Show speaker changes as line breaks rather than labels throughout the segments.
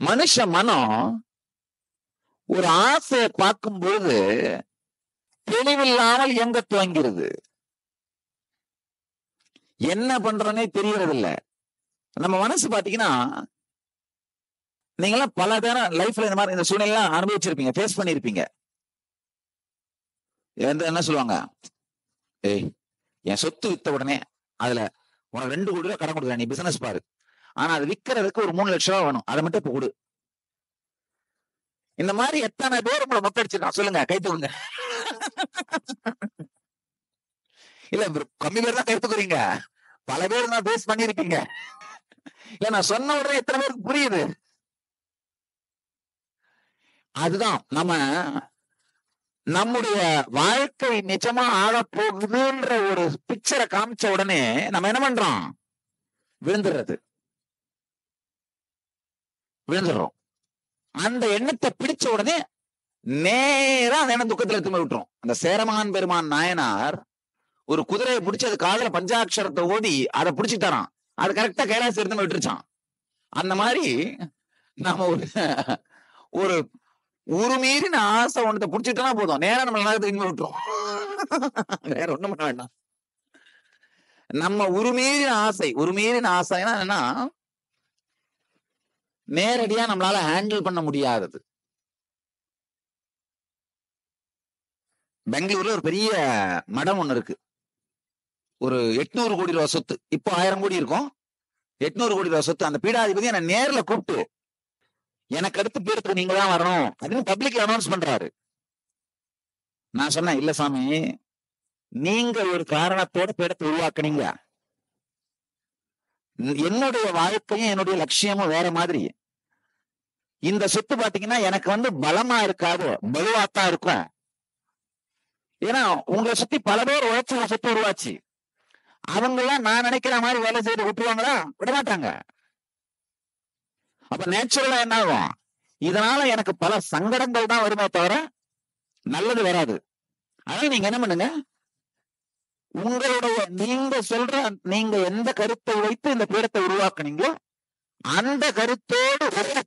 மனுஷ மனம் ஒரு ஆசையை பார்க்கும்போது தெளிவில்லாமல் இயங்க துவங்கிறது. என்ன பண்றோன்னே தெரியறது இல்ல. நம்ம மனசு பாத்தீங்கன்னா, நீங்களாம் பல நேரம் லைஃப்ல இந்த மாதிரி இந்த சூழ்நிலை அனுபவிச்சிருப்பீங்க, ஃபேஸ் பண்ணிருப்பீங்க. என்ன சொல்லுவாங்க, ஏய் என் சொத்து வித்த உடனே அதுல உனக்கு 2 கோடி ரூபாய் கடன் கொடுக்குறேன், நீ பிசினஸ் பாரு, ஆனா அது விக்கிறதுக்கு ஒரு 3 லட்சம் ரூபாய் வேணும், அதை மட்டும் இப்ப கொடு. இந்த மாதிரி எத்தனை பேர் உங்களை மொட்டை அடிச்சிருக்கான் சொல்லுங்க, கை தூக்குங்க. இல்ல கம்மி பேர் தான் கை தூக்குறீங்க, பல பேர் தான் பேஸ் பண்ணிருக்கீங்க. இல்ல நான் சொன்ன உடனே எத்தனை பேருக்கு புரியுது? அதுதான் நம்முடைய வாழ்க்கை நிஜமா ஆக போகுதுன்ற ஒரு பிக்சரை காமிச்ச உடனே நம்ம என்ன பண்றோம்? விழுந்துடுறோம். அந்த எண்ணத்தை பிடிச்ச உடனே நேரா அந்த எண்ணம் துக்கத்துல திரும்ப விட்டுரும். அந்த சேரமான் பெருமான் நாயனார் ஒரு குதிரையை பிடிச்சி அது காதல பஞ்சாட்சரத்தை ஓடி அதை பிடிச்சிட்டாராம், அது கரெக்டா கைலாசி எடுத்து விட்டுருச்சான். அந்த மாதிரி நாம ஒரு உருமீறின ஆசை ஒன்றத்தை பிடிச்சிட்டோம்னா போதும், நேரம் நம்ம திரும்பி விட்டுரும். வேற ஒண்ணும் பண்ண வேண்டாம். நம்ம உருமீறின ஆசைன்னா என்னன்னா, நேரடியா நம்மளால ஹேண்டில் பண்ண முடியாதது. பெங்களூர்ல ஒரு பெரிய மடம் ஒண்ணு இருக்கு, ஒரு 800 கோடி ரூபாய் சொத்து, இப்போ 1000 கோடி இருக்கும், 800 கோடி ரூபாய் சொத்து. அந்த பீடாதிபதி என்ன நேர்ல கூப்பிட்டு எனக்கு அடுத்து பேருக்கு நீங்க தான் வரணும் அப்படின்னு பப்ளிக்ல அனௌன்ஸ் பண்றாரு. நான் சொன்னேன், இல்ல சாமி, நீங்க ஒரு காரணத்தோட பீடத்தை உருவாக்குனீங்க, என்னுடைய வாழ்க்கையும் என்னுடைய லட்சியமும் வேற மாதிரி. இந்த சொத்து பாத்தீங்கன்னா எனக்கு பலமா இருக்காது, பலுவாத்தான் இருக்கும். ஏன்னா உங்களை சுத்தி பல பேர் உழைச்ச சொத்து உருவாச்சு, அவங்க எல்லாம் நான் நினைக்கிற மாதிரி வேலை செய்து விட்டுருவாங்களா? விடமாட்டாங்க. அப்ப நேச்சுரலா என்ன ஆகும்? இதனால எனக்கு பல சங்கடங்கள் தான் வருமே தவிர நல்லது வராது. அதனால நீங்க என்ன பண்ணுங்க, உங்களுடைய நீங்க எந்த கருத்தை வைத்து இந்த பீடத்தை உருவாக்குனீங்களோ அந்த கருத்தோடு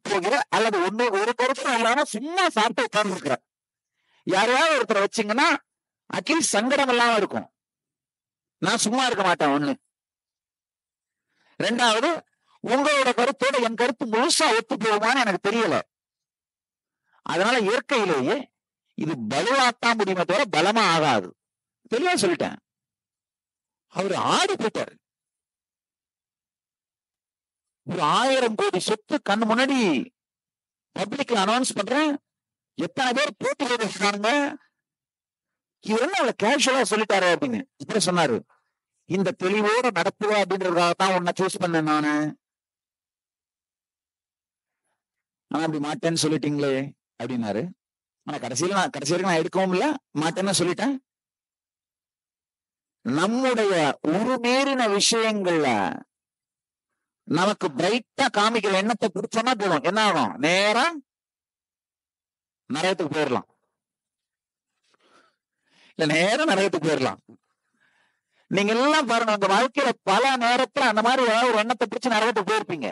போகிற, அல்லது ஒரு கருத்து இல்லாம சும்மா சாப்பிட்டு உட்கார்ந்து இருக்கிற யாரையாவது ஒருத்தரை வச்சீங்கன்னா அட்லீஸ்ட் சங்கடம் இல்லாம இருக்கும். நான் சும்மா இருக்க மாட்டேன். ஒண்ணு. ரெண்டாவது, உங்களோட கருத்தோட என் கருத்து முழுசா ஒத்து போகுமான்னு எனக்கு தெரியல. அதனால இயற்கையிலேயே இது பலுவாத்தா முடியுமே தவிர பலமா ஆகாது. தெளிவா சொல்லிட்டேன். அவரு ஆடி போயிட்டாரு. ஒரு 1000 கோடி சொத்து கண்ணு முன்னாடி பப்ளிக்ல அனௌன்ஸ் பண்றேன். எத்தனை பேர் போட்டி போடுறாங்க. இவர் என்ன அவளை கேஷுவலா சொல்லிட்டாரு அப்படின்னு இப்படி சொன்னாரு. இந்த தெளிவோட நடப்புவா அப்படின்றதுக்காகத்தான் உன்னை சூஸ் பண்ணேன் நானு. ஆனா அப்படி மாட்டேன்னு சொல்லிட்டீங்களே அப்படின்னாரு. ஆனா கடைசி வரைக்கும் நான் எடுக்கவும் இல்லை, மாட்டேன்னு சொல்லிட்டேன். நம்முடைய உருமீறின விஷயங்கள்ல நமக்கு பிரைட்டா காமிக்கிற எண்ணத்தை பிடிச்சோம்னா போதும், என்ன ஆகும்? நேரா நரகத்துக்கு போயிடலாம். இல்ல நேரம் நரகத்துக்கு போயிடலாம். நீங்க எல்லாம் பாருங்க, உங்க வாழ்க்கையில பல நேரத்துல அந்த மாதிரி ஏதாவது ஒரு எண்ணத்தை பிடிச்சு நரகத்துக்கு போயிருப்பீங்க.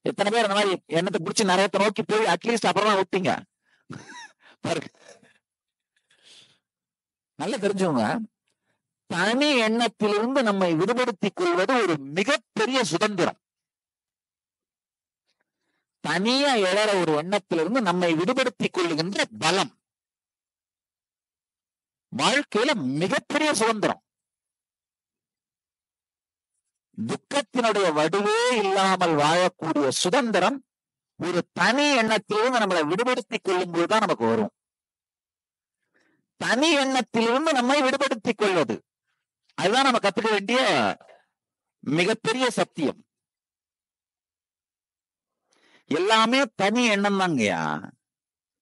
எத்தனை பேர் அந்த மாதிரி எண்ணத்தை பிடிச்சி நரகத்தை நோக்கி போய் அட்லீஸ்ட் அப்புறமா விட்டீங்க பாருங்க. நல்லா தெரிஞ்சவங்க, தனி எண்ணத்திலிருந்து நம்மை விடுபடுத்திக் கொள்வது ஒரு மிகப்பெரிய சுதந்திரம். தனியா எழற ஒரு எண்ணத்திலிருந்து நம்மை விடுபடுத்திக் கொள்ளுகின்ற பலம் வாழ்க்கையில மிகப்பெரிய சுதந்திரம். துக்கத்தினுடைய வடுவே இல்லாமல் வாழக்கூடிய சுதந்திரம் ஒரு தனி எண்ணத்திலிருந்து நம்மளை விடுபடுத்திக் கொள்ளும் போதுதான் நமக்கு வரும். தனி எண்ணத்திலிருந்து நம்மை விடுபடுத்திக் கொள்வது, அதுதான் நம்ம கத்துக்க வேண்டிய மிகப்பெரிய சத்தியம். எல்லாமே தனி எண்ணம் தாங்கய்யா,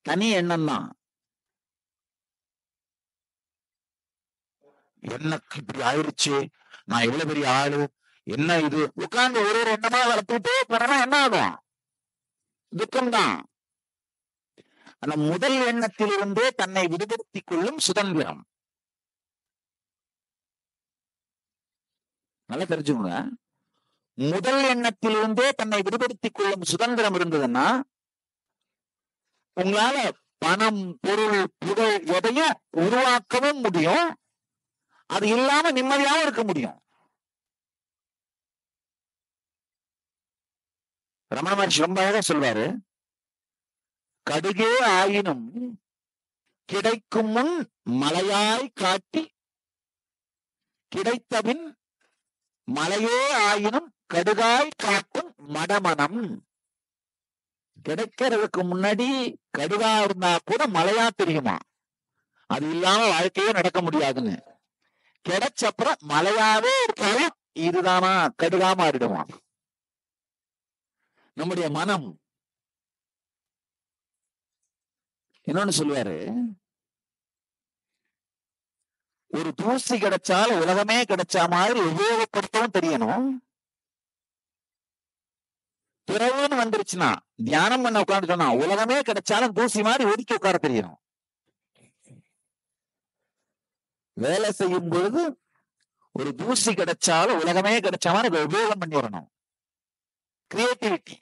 தனி எண்ணம் தான். எனக்கு இப்படி ஆயிடுச்சு, நான் எவ்வளவு பெரிய ஆளு, என்ன இது உட்கார்ந்து ஒரு எண்ணமா வளர்த்துட்டே போனா என்ன ஆகும்? துக்கம்தான். அந்த முதல் எண்ணத்திலிருந்தே தன்னை விடுபடுத்திக் கொள்ளும் சுதந்திரம். நல்லா தெரிஞ்சுக்கோங்க, முதல் எண்ணத்திலிருந்தே தன்னை விடுபடுத்திக் கொள்ளும் சுதந்திரம் இருந்ததுன்னா உங்களால பணம், பொருள், புகழ் எதையும் உருவாக்கவும் முடியும். அது இல்லாம நிம்மதியாகவும் இருக்க முடியும். ரமண மகர்ஷி ரொம்ப அழகா சொல்வாரு, கடுகே ஆயினும் கிடைக்கும் முன் மலையாய் காட்டி கிடைத்தபின் மலையே ஆயினும் கடுகாய் காட்டும் மடமனம். கிடைக்கிறதுக்கு முன்னாடி கடுகா இருந்தா கூட மலையா தெரியுமா, அது இல்லாம வாழ்க்கையே நடக்க முடியாதுன்னு. கிடைச்சப்புறம் மலையாவே இருக்காரு, இதுதானா கடுகா மாறிடுமா நம்முடைய மனம். இன்னொன்னு சொல்லுவாரு, ஒரு தூசி கிடைச்சாலும் உலகமே கிடைச்ச மாதிரி உபயோகப்படுத்தவும் தெரியணும். பிறவுன்னு வந்துருச்சுன்னா தியானம் பண்ண உட்காந்துட்டோம்னா உலகமே கிடைச்சாலும் தூசி மாதிரி ஒதுக்கி உட்கார தெரியணும். வேலை செய்யும் பொழுது ஒரு தூசி கிடைச்சாலும் உலகமே கிடைச்ச மாதிரி அதை உபயோகம் பண்ணி வரணும். கிரியேட்டிவிட்டி.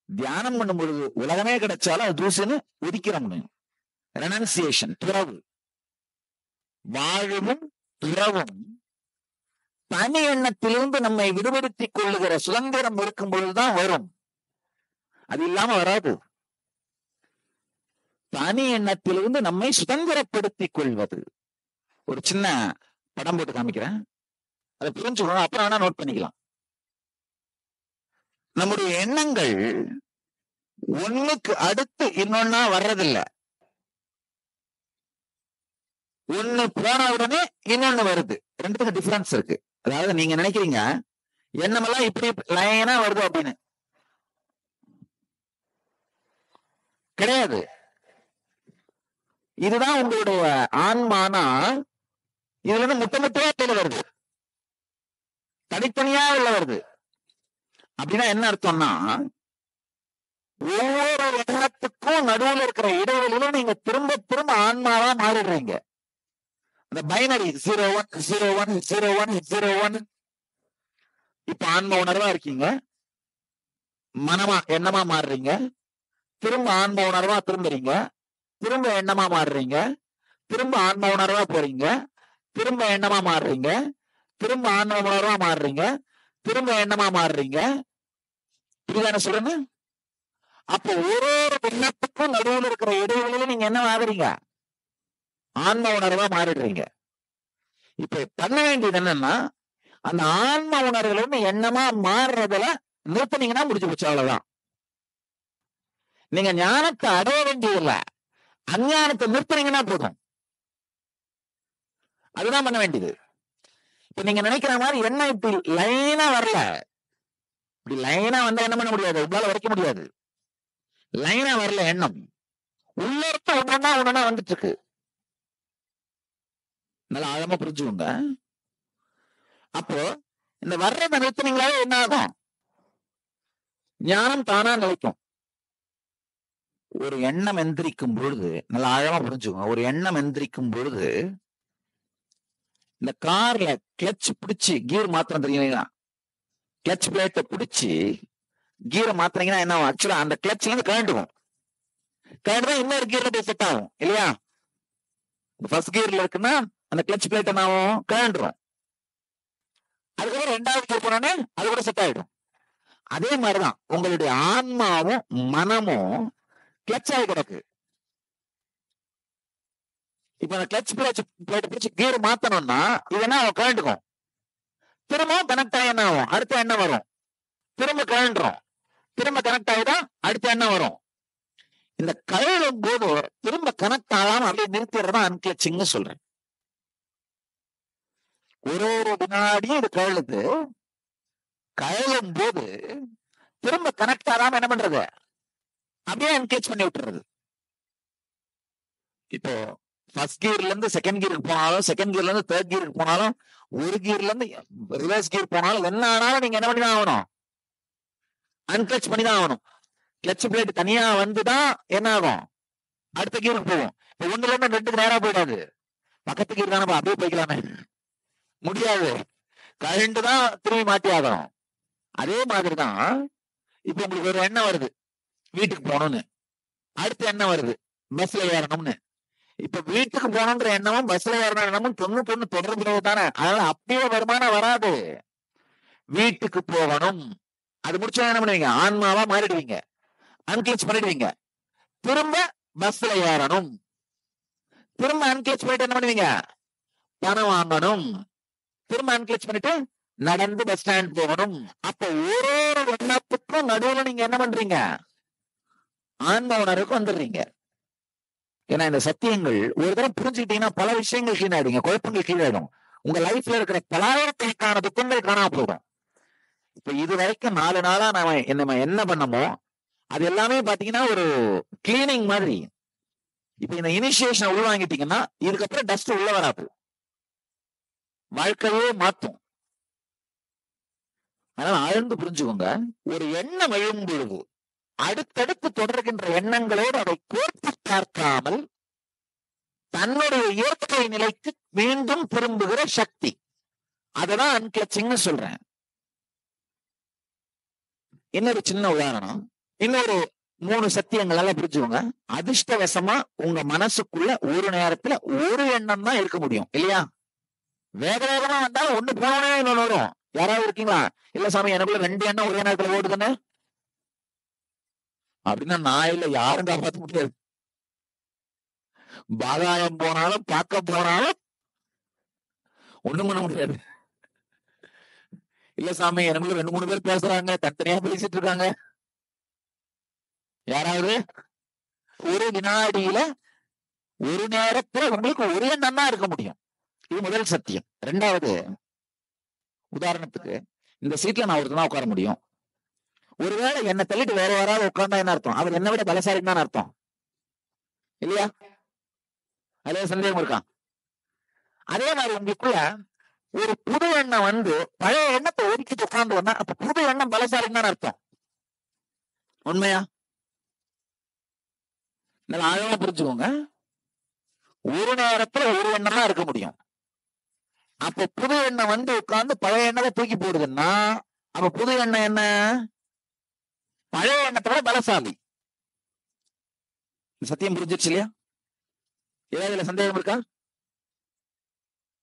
தியானம் பண்ணும் பொழுது உலகமே கிடைச்சாலும் அது தூசின்னு ஒதுக்கிற முடியும். ரெனன்சியேஷன், துறவு. வாழவும் துறவும் தனி எண்ணத்திலிருந்து நம்மை விடுபடுத்திக் கொள்ளுகிற சுதந்திரம் இருக்கும் பொழுதுதான் வரும். அது இல்லாம வராது. தனி எண்ணத்திலிருந்து நம்மை சுதந்திரப்படுத்திக் கொள்வது. ஒரு சின்ன படம் போட்டு காமிக்கிறேன், அதை புரிஞ்சுக்கணும், அப்புறம் வேணா நோட் பண்ணிக்கலாம். நம்முடைய எண்ணங்கள் ஒண்ணுக்கு அடுத்து இன்னொன்னா வர்றதில்லை. ஒண்ணு போன உடனே இன்னொன்னு வருது. ரெண்டுத்துக்கு டிஃபரன்ஸ் இருக்கு. அதாவது நீங்க நினைக்கிறீங்க எண்ணமெல்லாம் இப்படி லைனா வருது அப்படின்னு, கிடையாது. இதுதான் உங்களுடைய ஆன்மானா இதுல இருந்து முட்டமுட்டே வருது, தனித்தனியா உள்ள வருது. அப்படின்னா என்ன அர்த்தம்னா, ஒவ்வொரு எண்ணத்துக்கும் நடுவில் இருக்கிற இடைவெளியில நீங்க திரும்ப திரும்ப ஆன்மாவா மாறிடுறீங்க. அந்த பைனரி 01 01 01 01. இப்ப ஆன்ம உணர்வா இருக்கீங்க, மனமா எண்ணமா மாறுறீங்க, திரும்ப ஆன்ம உணர்வா திரும்புறீங்க, திரும்ப எண்ணமா மாறுறீங்க, திரும்ப ஆன்ம உணர்வா போறீங்க, திரும்ப எண்ணமா மாறுறீங்க, திரும்ப ஆன்ம உணர்வா மாறுறீங்க, திரும்ப எண்ணமா மாறுறீங்க. புரியுதான சொல்றேன்னு? அப்போ ஒரு எண்ணத்துக்கும் நடுவில் இருக்கிற இடைவெளியில நீங்க என்ன ஆகுறீங்க, ஆன்ம உணர்வா மாறிடுறீங்க. இப்ப பண்ண வேண்டியது என்னன்னா, அந்த ஆன்ம உணர்வுல இருந்து எண்ணமா மாறுறதுல நிறுத்தினீங்கன்னா முடிச்சு போச்சு, அவ்வளவுதான். நீங்க ஞானத்தை அடைய வேண்டியதில்லை, அஞ்ஞானத்தை நிறுத்தினீங்கன்னா போதும். அதுதான் பண்ண வேண்டியது. இப்ப நீங்க நினைக்கிற மாதிரி எண்ணம் இப்படி லைனா வரல. இப்படி லைனா வந்தா என்ன பண்ண முடியாது, உங்களால வரைக்க முடியாது. லைனா வரல எண்ணம், உள்ள இருக்க ஒன்னா வந்துட்டு இருக்கு. நல்லா ஆழமா புரிஞ்சுக்கோங்க. அப்போ இந்த வர்றதை நிறுத்தினீங்களாவே என்ன ஆகும், ஞானம் தானா நிலைக்கும். ஒரு எண்ணம் எந்திரிக்கும் பொழுது, நல்லா ஆழமா புரிஞ்சுக்கோங்க, ஒரு எண்ணம் எந்திரிக்கும் பொழுது இந்த கார்ல கிளச் பிடிச்சி கீர் மாத்திரம் தெரியுங்களா, கிளச் பிளேட்டை பிடிச்சி கீரை மாத்திரீங்கன்னா என்ன ஆகும், ஆக்சுவலா அந்த கிளச்ல இருந்து கழண்டுக்கும். கழண்டுதான் இன்னொரு கீர்ல போய் செட் ஆகும் இல்லையா. ஃபர்ஸ்ட் கீர்ல இருக்குன்னா அந்த கிளச் பிளேட் என்ன ஆகும், கழண்டுரும். அதுக்கப்புறம் ரெண்டாவது கீர் போனோடனே அது கூட செட் ஆயிடும். அதே மாதிரிதான் உங்களுடைய ஆன்மாவும் மனமும் கிளச் ஆகி கிடக்கு. இப்ப அந்த கிளச் பிளேட் பிடிச்சி கீர் மாத்தணும்னா இது என்ன ஆகும், கழண்டுக்கும். திரும்ப கனெக்ட் ஆகி என்ன ஆகும், அடுத்த எண்ணம் வரும், திரும்ப கழண்டுரும், திரும்ப கனெக்ட் ஆகிதான் அடுத்த எண்ணம் வரும். இந்த கழலும் போது திரும்ப கனெக்ட் ஆகாம அப்படியே நிறுத்திடுறதா அன்கிளச்சிங்னு சொல்றேன். ஒரு வினாடியும் இது கழலுது. கழலும் போது திரும்ப கனெக்ட் ஆகாம என்ன பண்றது, அப்படியே அன்கிளச் பண்ணி விட்டுறது. இப்போ ஃபர்ஸ்ட் கியர்ல இருந்து செகண்ட் கியருக்கு போனாலும், செகண்ட் கியர்ல இருந்து தேர்ட் கியருக்கு போனாலும், ஒரு கியர்ல இருந்து ரிவர்ஸ் கியர் போனாலும், என்ன ஆனாலும் நீங்க என்ன பண்ணிதான் ஆகணும், அன்கிளச் பண்ணிதான் ஆகணும். கிளச் பிளேட் தனியா வந்துதான் என்ன ஆகும், அடுத்த கீருக்கு போகும். இப்ப ஒண்ணுல இருந்து ரெண்டுக்கு நேரா போயிடாது, பக்கத்து கீர் தானே அப்படியே போய்க்கலாமே, முடியாது. கழண்டுதான் திரும்பி மாட்டி ஆகணும். அதே மாதிரிதான் இப்ப உங்களுக்கு ஒரு எண்ணம் வருது வீட்டுக்கு போகணும்னு, அடுத்த எண்ணம் வருது பஸ்ல ஏறணும்னு. இப்ப வீட்டுக்கு போகணுன்ற எண்ணமும் பஸ்ல ஏறணும் எண்ணமும் பொண்ணு தொடர்பு தானே. அதனால அப்படியே வருமானம் வராது. வீட்டுக்கு போகணும் அது முடிச்சா என்ன பண்ணுவீங்க, ஆன்மாவா மாறிடுவீங்க, அன்கிளச் பண்ணிடுவீங்க. திரும்ப பஸ்ல ஏறணும், திரும்ப அன்கிளச் பண்ணிட்டு என்ன பண்ணுவீங்க, பணம் வாங்கணும், திரும்ப அன்கிளச் பண்ணிட்டு நடந்து பஸ் ஸ்டாண்ட் போகணும். அப்ப ஒரு எண்ணத்துக்கும் நடுவுல நீங்க என்ன பண்றீங்க, ஆன்ம உணர்வுக்கு வந்துடுறீங்க. ஏன்னா இந்த சத்தியங்கள் ஒரு தடவை புரிஞ்சுக்கிட்டீங்கன்னா பல விஷயங்கள் கீழாயிடுங்க, குழப்பங்கள் கீழாயிடும். உங்க லைஃப்ல இருக்கிற பலாயிரக்கணக்கான துக்கங்கள் காணாம போகும். இப்ப இது வரைக்கும் 4 நாளா நம்ம என்ன பண்ணமோ அது எல்லாமே பாத்தீங்கன்னா ஒரு கிளீனிங் மாதிரி. இப்ப இந்த இனிஷியேஷன் உள்வாங்கிட்டீங்கன்னா இதுக்கப்புறம் டஸ்ட் உள்ள வராது, வாழ்க்கையே மாத்தும். அதனால ஆழ்ந்து புரிஞ்சுக்கோங்க. ஒரு எண்ணம் எழும் பொழுது அடுத்தடுத்து தொடர்கின்ற எண்ணங்களோடு அதை கோர்த்து பார்க்காமல் தன்னுடைய இயற்கை நிலைக்கு மீண்டும் திரும்புகிற சக்தி, அததான் அன்கிளச்சிங்னு சொல்றேன். இன்னொரு சின்ன உதாரணம், இன்னொரு 3 சத்தியங்களால புரிஞ்சுக்கோங்க. அதிர்ஷ்டவசமா உங்க மனசுக்குள்ள ஒரு நேரத்துல ஒரு எண்ணம் தான் இருக்க முடியும் இல்லையா? வேக வேகமா வந்தா ஒண்ணு போனே இன்னொன்னு வரும். யாராவது இருக்கீங்களா, இல்ல சாமி எனக்குள்ள 2 எண்ணம் ஒரே நேரத்துல ஓடுதுன்னு அப்படின்னா நான் இல்ல, யாரும் காப்பாற்ற முடியாது. பாதாயம் போனாலும் பார்க்க போனாலும் ஒண்ணும் பண்ண முடியாது. இல்ல சாமி எனக்குள்ள 2-3 பேர் பேசுறாங்க, தனித்தனியா பேசிட்டு இருக்காங்க. யாராவது ஒரு வினாடியில ஒரு நேரத்துல உங்களுக்கு ஒரு எண்ணம் தான் இருக்க முடியும். இது முதல் சத்தியம். 2வது, உதாரணத்துக்கு இந்த சீட்ல நான் ஒருத்தர் தான் உட்கார முடியும். ஒருவேளை என்னை தள்ளிட்டு வேற யாராவது உட்கார்ந்தா என்ன அர்த்தம், அவர் என்னை விட பலசாலின்னு தான் அர்த்தம் இல்லையா? அதுல சந்தேகம் இருக்கா? அதே மாதிரி உங்களுக்குள்ள ஒரு புது எண்ணம் வந்து பழைய எண்ணத்தை ஒதுக்கிட்டு உட்கார்ந்து வந்தா அப்ப புது எண்ணம் பலசாலின்னு தான் அர்த்தம். உண்மையா? நல்லா ஆழமா புரிஞ்சுக்கோங்க. ஒரு நேரத்துல ஒரு எண்ணம் தான் இருக்க முடியும். அப்ப புது எண்ணம் வந்து உட்கார்ந்து பழைய எண்ணத்தை தூக்கி போடுதுன்னா அப்ப புது எண்ணம் என்ன, பழைய எண்ணத்தை விட பலசாலி. சத்தியம் புரிஞ்சிருச்சு இல்லையா? ஏதாவது இதுல சந்தேகம் இருக்கா?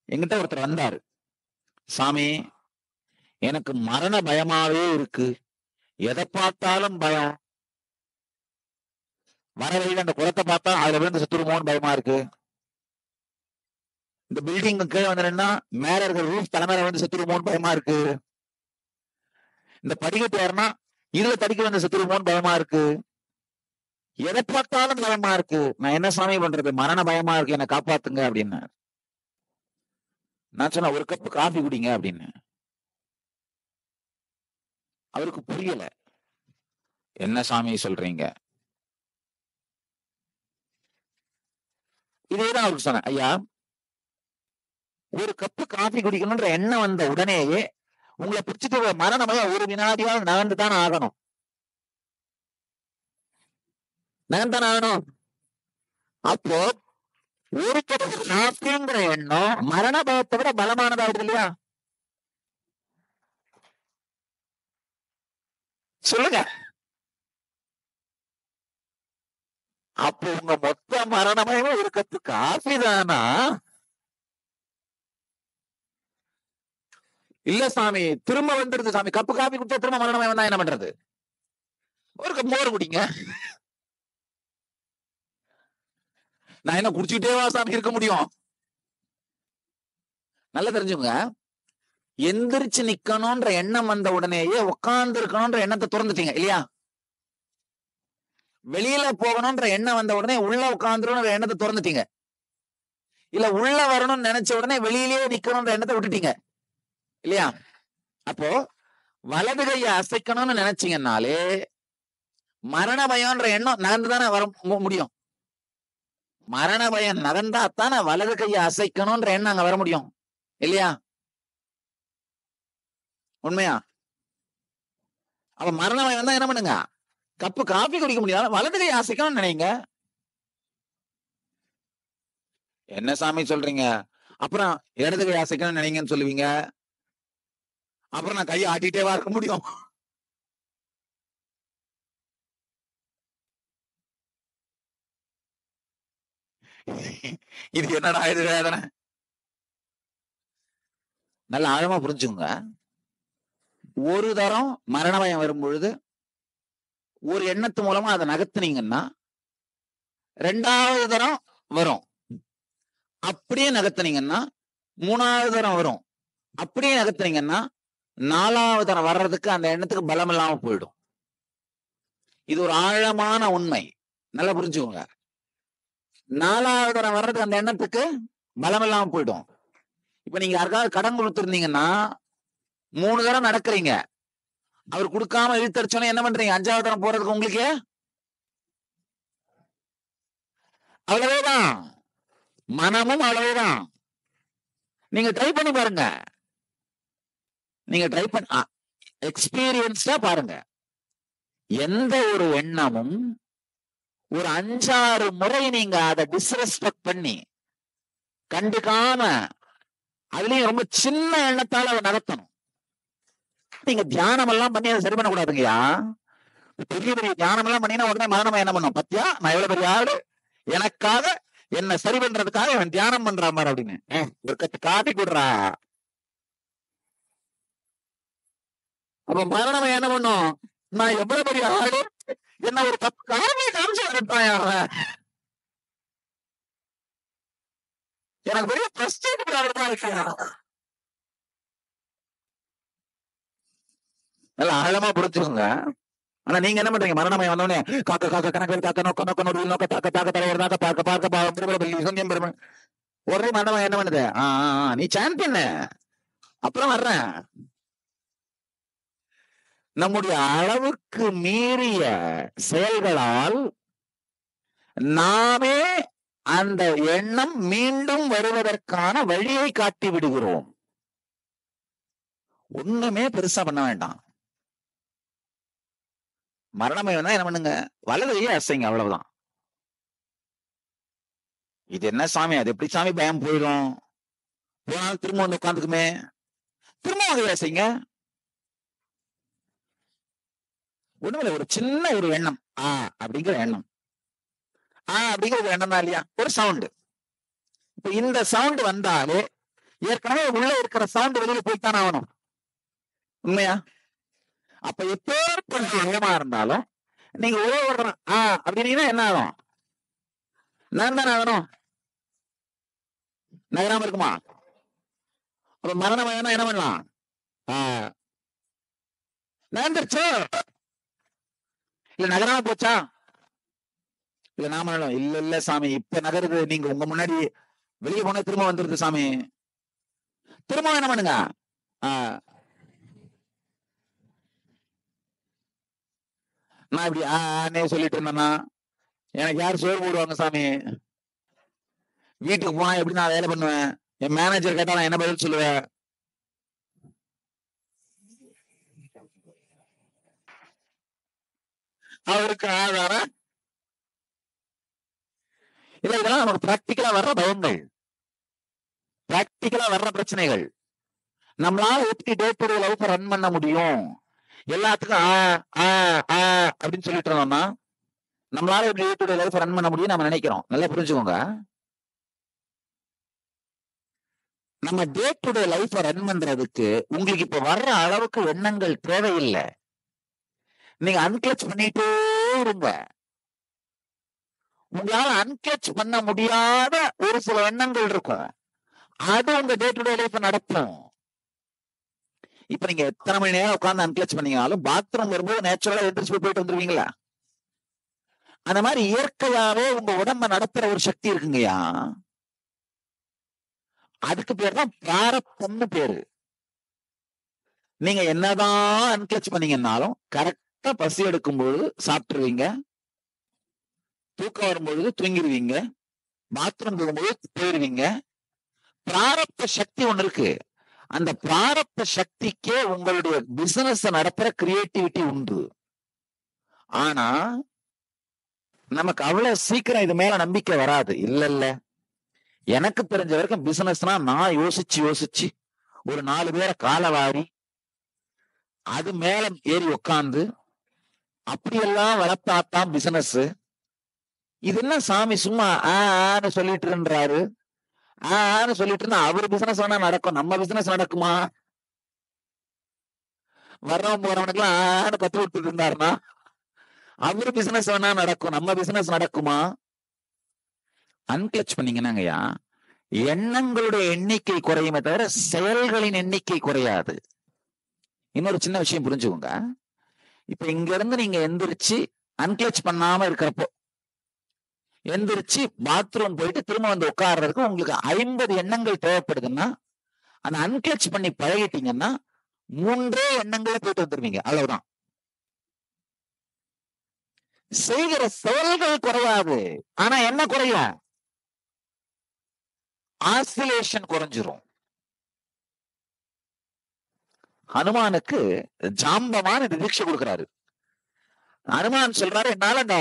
என்கிட்ட ஒருத்தர் வந்தாரு, சாமி எனக்கு மரண பயமாவே இருக்கு, எதை பார்த்தாலும் பயம், வர வழியில அந்த குளத்தை பார்த்தா அதுல விழுந்து செத்துருமோன்னு பயமா இருக்கு, இந்த பில்டிங் கீழே வந்துன்னா மேல இருக்கிற ரூஃப் தலைமையில வந்து செத்துருமோன்னு பயமா இருக்கு, இந்த படிக்கட்டு ஏறினா இதுல தடிக்க வந்து செத்துருமோன்னு பயமா இருக்கு, எதை பார்த்தாலும் பயமா இருக்கு, நான் என்ன சாமி பண்றது, மரண பயமா இருக்கு, என்னை காப்பாத்துங்க அப்படின்னு. நான் சொன்ன ஒரு கப் காஃபி குடிங்க அப்படின்னு. அவருக்கு புரியல, என்ன சாமி சொல்றீங்க. இதேதான் அவருக்கு சொன்னேன், ஐயா ஒரு கப்பு காஃபி குடிக்கணும்ன்ற எண்ணம் வந்த உடனேயே உங்களை பிடிச்சிட்டு மரணமய ஒரு வினாடியால் நகர்ந்துதான் ஆகணும், நகர்ந்தானே ஆகணும். அப்போ ஒரு கப்பு காஃபிங்கிற எண்ணம் மரண பயத்தை விட பலமானதாகுது இல்லையா? சொல்லுங்க. அப்போ உங்க மொத்த மரணமயமும் ஒரு கப்பு காஃபி தானா? இல்ல சாமி திரும்ப வந்துருது சாமி, கப்பு காஃபி குடிச்சா திரும்ப மரணமயம் வந்தா என்ன பண்றது, ஒரு கப் மோர் குடிங்க. நான் என்ன குடிச்சுக்கிட்டேவா சாமி இருக்க முடியும்? நல்லா தெரிஞ்சுங்க, எந்திரிச்சு நிக்கணும்ன்ற எண்ணம் வந்த உடனேயே உட்கார்ந்து இருக்கணும்ன்ற எண்ணத்தை திறந்துட்டீங்க இல்லையா? வெளியில போகணும்ன்ற எண்ணம் வந்த உடனே உள்ள உட்கார்ந்துருன்ற எண்ணத்தை திறந்துட்டீங்க, இல்ல உள்ள வரணும்னு நினைச்ச உடனே வெளியிலேயே நிக்கணும்ன்ற எண்ணத்தை விட்டுட்டீங்க இல்லையா? அப்போ வலது கையை அசைக்கணும்னு நினைச்சீங்கன்னாலே மரண பயம்ன்ற எண்ணம் நகர்ந்துதானே வர முடியும். மரண பயம் நகர்ந்தாத்தானே வலது கையை அசைக்கணும்ன்ற எண்ணம் அங்க வர முடியும் இல்லையா? உண்மையா? அப்ப மரண பயம் தான் என்ன பண்ணுங்க, கப்பு காபி குடிக்க முடியாது, வலது கையை அசைக்கணும்னு நினைங்க. என்ன சாமி சொல்றீங்க, அப்புறம் இடது கையை அசைக்கணும்னு நினைங்கன்னு சொல்லுவீங்க. அப்புறம் நான் கையை ஆட்டிட்டேவா இருக்க முடியும்? இது என்னடா இது வேதனை? நல்ல ஆழமா புரிஞ்சுங்க. ஒரு தரம் மரண பயம் வரும் பொழுது ஒரு எண்ணத்து மூலமா அதை நகர்த்துனீங்கன்னா 2வது தரம் வரும், அப்படியே நகர்த்துனீங்கன்னா 3வது தரம் வரும், அப்படியே நகர்த்துனீங்கன்னா 4வது தரம் வர்றதுக்கு அந்த எண்ணத்துக்கு பலம் இல்லாம போயிடும். இது ஒரு ஆழமான உண்மை, நல்லா புரிஞ்சுக்கோங்க. 4வது தரம் வர்றதுக்கு அந்த எண்ணத்துக்கு பலம் இல்லாம போயிடும். இப்ப நீங்க யாருக்காவது கடன் கொடுத்துருந்தீங்கன்னா 3 தரம் நடக்கிறீங்க, அவர் கொடுக்காம இழுத்தடிச்சோன்னே என்ன பண்றீங்க? 5வது தரம் போறதுக்கு உங்களுக்கு அவ்வளவுதான், மனமும் அவ்வளவுதான். நீங்க ட்ரை பண்ணி பாருங்க, நீங்க ட்ரை பண்ண எக்ஸ்பீரியன்ஸ்டா பாருங்க. எந்த ஒரு எண்ணமும் ஒரு 5-6 முறை நீங்க அதை டிஸ்ரெஸ்பெக்ட் பண்ணி கண்டுக்காம, அதுலயும் ரொம்ப சின்ன எண்ணத்தால அதை நடத்தணும். நீங்க தியானம் எல்லாம் பண்ணி அதை சரி பண்ணக்கூடாதுங்கய்யா. பெரிய பெரிய தியானம் எல்லாம் பண்ணினா உடனே மரணம் என்ன பண்ணும்? பத்தியா, நான் எவ்வளவு பெரிய ஆளு, எனக்காக என்ன சரி பண்றதுக்காக அவன் தியானம் பண்ற மாதிரி அப்படின்னு ஒரு கட்டு காட்டி கொடுறா. அப்ப மரணம் என்ன பண்ணும்? நான் எவ்வளவு பெரிய ஆளு, என்ன ஒரு 10 காரணி காமிச்சு வரட்டான், எனக்கு பெரிய பிரஸ்டேஜ் இருக்கியா. நல்லா ஆழமா புரிஞ்சுக்கோங்க. ஆனா நீங்க என்ன பண்றீங்க? மரணமயம் வந்தோடனே காக்க காக்க கணக்கு காக்க நோக்க நோக்க நோக்க நோக்க தாக்க தாக்க தலைவர் தாக்க பார்க்க பார்க்க உடனே மரணமயம் என்ன பண்ணுது? நீ சாம்பியன், அப்புறம் வர்றேன். நம்முடைய அளவுக்கு மீறிய செயல்களால் நாமே அந்த எண்ணம் மீண்டும் வருவதற்கான வழியை காட்டி விடுகிறோம். ஒண்ணுமே பெருசா பண்ண வேண்டாம். மரணமயம் தான் என்ன பண்ணுங்க? வலதையே அசைங்க, அவ்வளவுதான். இது என்ன சாமி, அது எப்படி சாமி பயம் போயிடும்? போனாலும் திரும்ப வந்து உட்காந்துக்குமே, திரும்ப வலதையே அசைங்க. ஒண்ணுமில்ல, ஒரு சின்ன ஒரு எண்ணம், அப்படிங்கிற எண்ணம், அப்படிங்கிற ஒரு எண்ணம் தான் இல்லையா? ஒரு சவுண்டு. இப்ப இந்த சவுண்ட் வந்தாலே ஏற்கனவே உள்ள இருக்கிற சவுண்ட் வெளியில போய்த்தானே ஆகணும், உண்மையா? அப்ப எப்பேற்பட்ட எண்ணமா இருந்தாலும் நீங்க ஒரே ஒரு அப்படின்னீங்கன்னா என்ன ஆகும்? நான் தானே ஆகணும், நகராம இருக்குமா? அப்ப மரணம் என்ன பண்ணலாம்? நகர்ந்துருச்சு, இல்ல நகராம போச்சா? இல்ல நாம இல்ல இல்ல சாமி இப்ப நகருது, நீங்க உங்க முன்னாடி வெளியே போன திரும்ப வந்துருது சாமி. திரும்ப என்ன பண்ணுங்க? நான் இப்படி ஆனே சொல்லிட்டு இருந்தேன்னா எனக்கு யார் சோறு போடுவாங்க சாமி? வீட்டுக்கு போனா எப்படி நான் வேலை பண்ணுவேன்? என் மேனேஜர் கேட்டா நான் என்ன பதில் சொல்லுவேன்? அவருக்கு ஆதாரம் இல்ல. இதெல்லாம் நமக்கு பிராக்டிக்கலா வர்ற பயங்கள், பிராக்டிக்கலா வர்ற பிரச்சனைகள். நம்மளால எப்படி day to day life run பண்ண முடியும்? எல்லாத்துக்கும் அப்படின்னு சொல்லிட்டு இருந்தோம்னா நம்மளால எப்படி day to day life run பண்ண முடியும் நம்ம நினைக்கிறோம். நல்லா புரிஞ்சுக்கோங்க. நம்ம day to day life run பண்றதுக்கு உங்களுக்கு இப்ப வர்ற அளவுக்கு எண்ணங்கள் தேவையில்லை. நீங்க அன்கிளச் பண்ணிட்டே இருங்க. உங்களால அன்கிளச் பண்ண முடியாத ஒரு சில எண்ணங்கள் இருக்கும், அது உங்க டே டு டே லைஃப் நடத்தும். இப்ப நீங்க எத்தனை மணி நேரம் உட்கார்ந்து அன்கிளச் பண்ணீங்கனாலும் பாத்ரூம் வரும்போது நேச்சுரலா எந்திரிச்சு போயிட்டு வந்துருவீங்களா? அந்த மாதிரி இயற்கையாவே உங்க உடம்ப நடத்துற ஒரு சக்தி இருக்குங்கய்யா. அதுக்கு பேர் தான் பிராரப்தம்னு பேரு. நீங்க என்னதான் அன்கிளச் பண்ணீங்கன்னாலும் கரெக்டா பசி எடுக்கும்போது சாப்பிட்டுருவீங்க, தூக்கம் வரும்பொழுது தூங்கிடுவீங்க, பாத்ரூம் போகும்போது போயிருவீங்க. பிராரப்த சக்தி ஒண்ணு இருக்கு. அந்த பிராரப்த சக்திக்கே உங்களுடைய பிசினஸ் நடத்துற கிரியேட்டிவிட்டி உண்டு. ஆனா நமக்கு அவ்வளவு சீக்கிரம் இது மேல நம்பிக்கை வராது. இல்ல இல்ல, எனக்கு தெரிஞ்ச வரைக்கும் பிசினஸ்னா நான் யோசிச்சு யோசிச்சு ஒரு 4 பேரை காலவாரி அது மேல ஏறி உட்கார்ந்து அப்படியெல்லாம் வளர்த்தாத்தான் பிசினஸ். இது என்ன சாமி சும்மா ஆன்னு சொல்லிட்டு இருந்தாரு, ஆன்னு சொல்லிட்டு இருந்தா அவர் பிசினஸ் வேணா நடக்கும், நம்ம பிசினஸ் நடக்குமா? வர்றவன் போறவனுக்கு எல்லாம் ஆன்னு கத்து கொடுத்துட்டு இருந்தாருன்னா அவர் பிசினஸ் வேணா நடக்கும், நம்ம பிசினஸ் நடக்குமா? அன்கிளச் பண்ணீங்கன்னாங்கய்யா எண்ணங்களுடைய எண்ணிக்கை குறையுமே தவிர செயல்களின் எண்ணிக்கை குறையாது. இன்னொரு சின்ன விஷயம் புரிஞ்சுக்கோங்க. இப்ப இங்க இருந்து நீங்க எந்திரிச்சு அன்கிளச் பண்ணாம இருக்கிறப்போ எந்திரிச்சு பாத்ரூம் போயிட்டு திரும்ப வந்து உட்கார்றதுக்கு உங்களுக்கு 50 எண்ணங்கள் தேவைப்படுதுன்னா அந்த அன்கிளச் பண்ணி பழகிட்டீங்கன்னா 3 எண்ணங்களே போயிட்டு வந்துருவீங்க. அவ்வளவுதான். செய்கிற செயல்கள் குறையாது, ஆனா என்ன குறையும்? ஆசிலேஷன் குறைஞ்சிரும். ஹனுமானுக்கு ஜாம்பவான் தீட்சை கொடுக்கிறாரு. ஹனுமான் சொல்றாரு, என்னால அந்த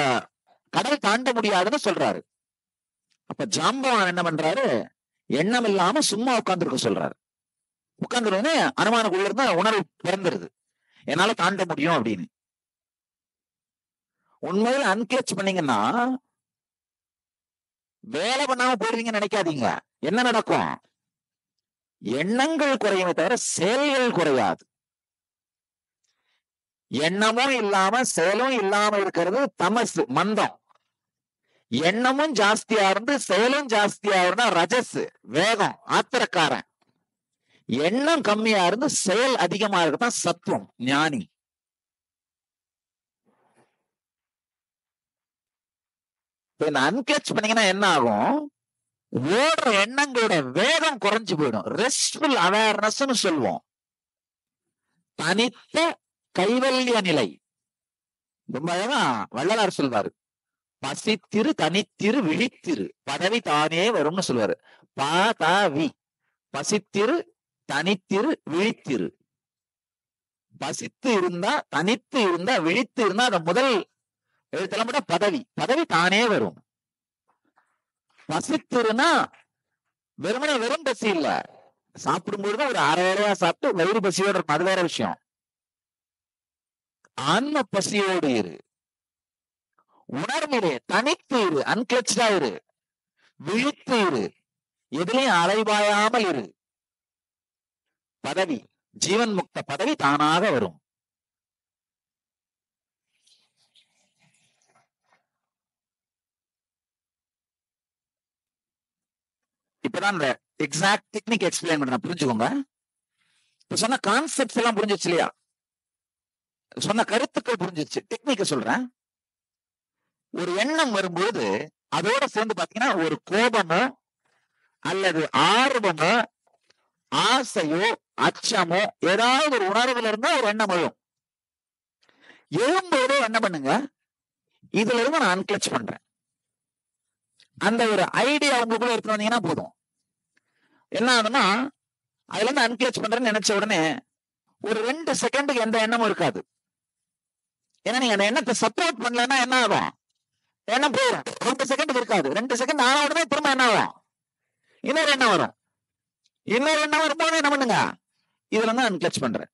கடல் தாண்ட முடியாதுன்னு சொல்றாரு. அப்ப ஜாம்பவான் என்ன பண்றாரு? எண்ணம் இல்லாம சும்மா உட்கார்ந்துருக்க சொல்றாரு. உட்கார்ந்துருவே ஹனுமானுக்குள்ள இருந்த உணர்வு பிறந்துருது, என்னால தாண்ட முடியும் அப்படின்னு. உண்மையில அன்கிளச் பண்ணீங்கன்னா வேலை பண்ணாம போடுவீங்கன்னு நினைக்காதீங்க. என்ன நடக்கும்? எண்ணங்கள் குறையுமே தவிர செயல்கள் குறையாது. எண்ணமும் இல்லாம செயலும் இல்லாம இருக்கிறது தமசு, மந்தம். எண்ணமும் ஜாஸ்தியா இருந்து செயலும் ஜாஸ்தியா இருந்தா ரஜஸ், வேகம், ஆத்திரக்காரன். எண்ணம் கம்மியா இருந்து செயல் அதிகமா இருக்குதான் சத்துவம், ஞானி. இந்த அன்கிளச் பண்ணீங்கன்னா என்ன ஆகும்? ஓடுற எண்ணங்களோட வேகம் குறைஞ்சு போயிடும். ரெஸ்ட்ஃபுல் அவேர்னஸ் சொல்லுவோம். தனித்த கைவல்ய நிலை. ரொம்ப அழகா வள்ளலார் சொல்வாரு, பசித்திரு தனித்திரு விழித்திரு பதவி தானே வரும்னு சொல்லுவாரு. பதவி, பசித்திரு தனித்திரு விழித்திரு. பசித்து இருந்தா, தனித்து இருந்தா, விழித்து இருந்தா அந்த முதல் எழுத்தெல்லாம் பதவி, பதவி தானே வரும். பசித்திருனா வெறுமனே வெறும் பசி இல்ல, சாப்பிடும்போது ஒரு அரை அரையா சாப்பிட்டு வயிறு பசியோட இருக்கும், அது வேற விஷயம். ஆன்ம பசியோடு இரு, உணர்விலே தனித்து இரு, அன்கிளச்சா இரு, விழித்து இரு, எதிலையும் அலைபாயாமல் இரு. பதவி, ஜீவன் முக்த பதவி தானாக வரும். இப்பதான் இந்த எக்ஸாக்ட் டெக்னிக் எக்ஸ்பிளைன் பண்றேன், புரிஞ்சுக்கோங்க. இப்ப சொன்ன கான்செப்ட்ஸ் எல்லாம் புரிஞ்சிச்சு இல்லையா? சொன்ன கருத்துக்கள் புரிஞ்சிச்சு. டெக்னிக்க சொல்றேன். ஒரு எண்ணம் வரும்போது அதோட சேர்ந்து பாத்தீங்கன்னா ஒரு கோபமோ அல்லது ஆர்வமோ ஆசையோ அச்சமோ ஏதாவது ஒரு உணர்வுல இருந்தா ஒரு எண்ணம் வரும். எழும்போதே என்ன பண்ணுங்க, இதுல இருந்து நான் அன்கிளச் பண்றேன். அந்த ஒரு ஐடியா உங்களுக்குள்ள எடுத்து வந்தீங்கன்னா போதும். என்ன ஆகுதுன்னா, அதுல இருந்து அன்கிளச் பண்றேன்னு நினைச்ச உடனே ஒரு 2 செகண்டுக்கு எந்த எண்ணமும் இருக்காது. ஏன்னா நீங்க அந்த எண்ணத்தை சப்போர்ட் பண்ணலன்னா என்ன ஆகும்? எண்ணம் போயிடும். 2 செகண்டுக்கு இருக்காது. 2 செகண்ட் ஆன உடனே திரும்ப என்ன ஆகும்? இன்னொரு எண்ணம் வரும். இன்னொரு எண்ணம் வரும்போது என்ன பண்ணுங்க, இதுல இருந்து அன்கிளச் பண்றேன்.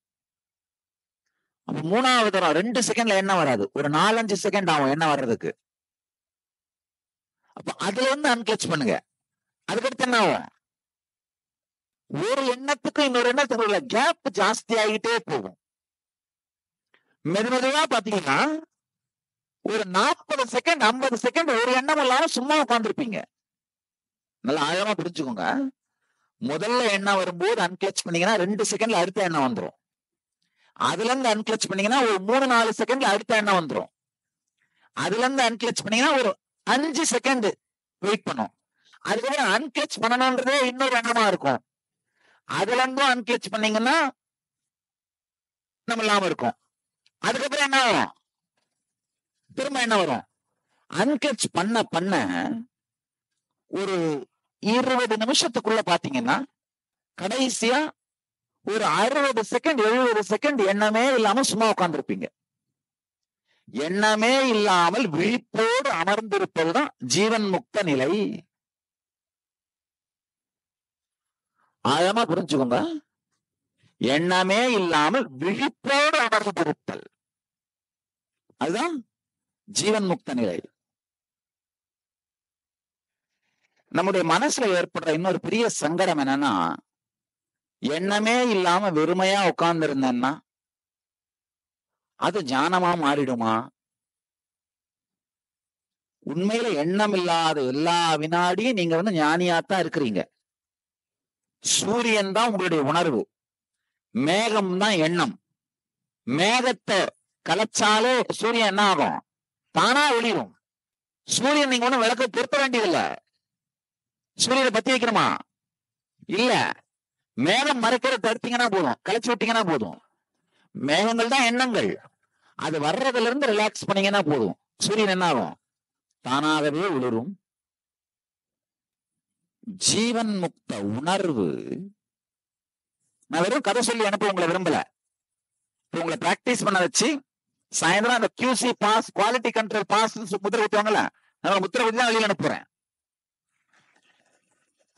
அப்ப 3வது தரம் 2 செகண்ட்ல எண்ணம் வராது, ஒரு 4-5 செகண்ட் ஆகும் எண்ணம் வர்றதுக்கு. அப்ப அதுல இருந்து அன்கிளச் பண்ணுங்க. அதுக்கடுத்து என்ன ஆகும்? ஒரு எண்ணத்துக்கும் இன்னொரு எண்ணத்துக்கு உள்ள கேப் ஜாஸ்தி ஆகிட்டே போகும். மெதுமெதுவா பாத்தீங்கன்னா ஒரு 40 செகண்ட் 50 செகண்ட் ஒரு எண்ணம் இல்லாம சும்மா உட்காந்துருப்பீங்க. நல்லா ஆழமா புரிஞ்சுக்கோங்க. முதல்ல எண்ணம் வரும்போது அன்கிளச் பண்ணீங்கன்னா 2 செகண்ட்ல அடுத்த எண்ணம் வந்துடும். அதுல இருந்து அன்கிளச் பண்ணீங்கன்னா ஒரு 3-4 செகண்ட்ல அடுத்த எண்ணம் வந்துடும். அதுல இருந்து அன்கிளச் பண்ணீங்கன்னா ஒரு 5 செகண்ட் வெயிட் பண்ணும். அதுக்கப்புறம் அன்கிளச் பண்ணணும்ன்றதே இன்னொரு எண்ணமா இருக்கும். அதுல இருந்தும் அன்கிளச் பண்ணீங்கன்னா நம்ம இல்லாம இருக்கும். அதுக்கப்புறம் என்ன ஆகும்? திரும்ப என்ன வரும்? அன்கிளச் பண்ண பண்ண ஒரு 20 நிமிஷத்துக்குள்ள பாத்தீங்கன்னா கடைசியா ஒரு 60 செகண்ட் 70 செகண்ட் எண்ணமே இல்லாம சும்மா உட்கார்ந்துருப்பீங்க. எண்ணமே இல்லாமல் விழிப்போடு அமர்ந்திருப்பதுதான் ஜீவன் முக்த நிலை. ஆழமா புரிஞ்சுக்கோங்க. எண்ணமே இல்லாமல் விழிப்போடு அமர்ந்திருத்தல், அதுதான் ஜீவன் முக்த நிலை. நம்முடைய மனசுல ஏற்படுற இன்னொரு பெரிய சங்கடம் என்னன்னா, எண்ணமே இல்லாம வெறுமையா உட்கார்ந்து இருந்தேன்னா அது ஞானமா மாறிடுமா? உண்மையில எண்ணம் இல்லாத எல்லா வினாடியும் நீங்க ஞானியாத்தான் இருக்கிறீங்க. சூரியன் தான் உங்களுடைய உணர்வு, மேகம் தான் எண்ணம். மேகத்தை கலைச்சாலே சூரியன் என்ன ஆகும்? தானா ஒளிரும். சூரியன் நீங்க விளக்க பொருத்த வேண்டியதில்லை. சூரியனை பத்தி வைக்கணுமா? இல்ல, மேகம் மறைக்கிறத தடுத்தீங்கன்னா போதும், கலைச்சு விட்டீங்கன்னா போதும். மேகங்கள் தான் எண்ணங்கள், அது வர்றதுல இருந்து ரிலாக்ஸ் பண்ணீங்கன்னா போதும், சூரியன் என்ன ஆகும்? தானாகவே ஒளிரும். ஜீவன் முக்த உணர்வு. நான் வெறும் கதை சொல்லி அனுப்ப உங்களை விரும்பல. உங்களை பிராக்டிஸ் பண்ண வச்சு சாயந்தரம் அந்த QC pass, quality control pass முத்திரை ஊத்துவாங்கல்ல, நான் முத்திரை ஊத்தி தான் வெளியில அனுப்புறேன்.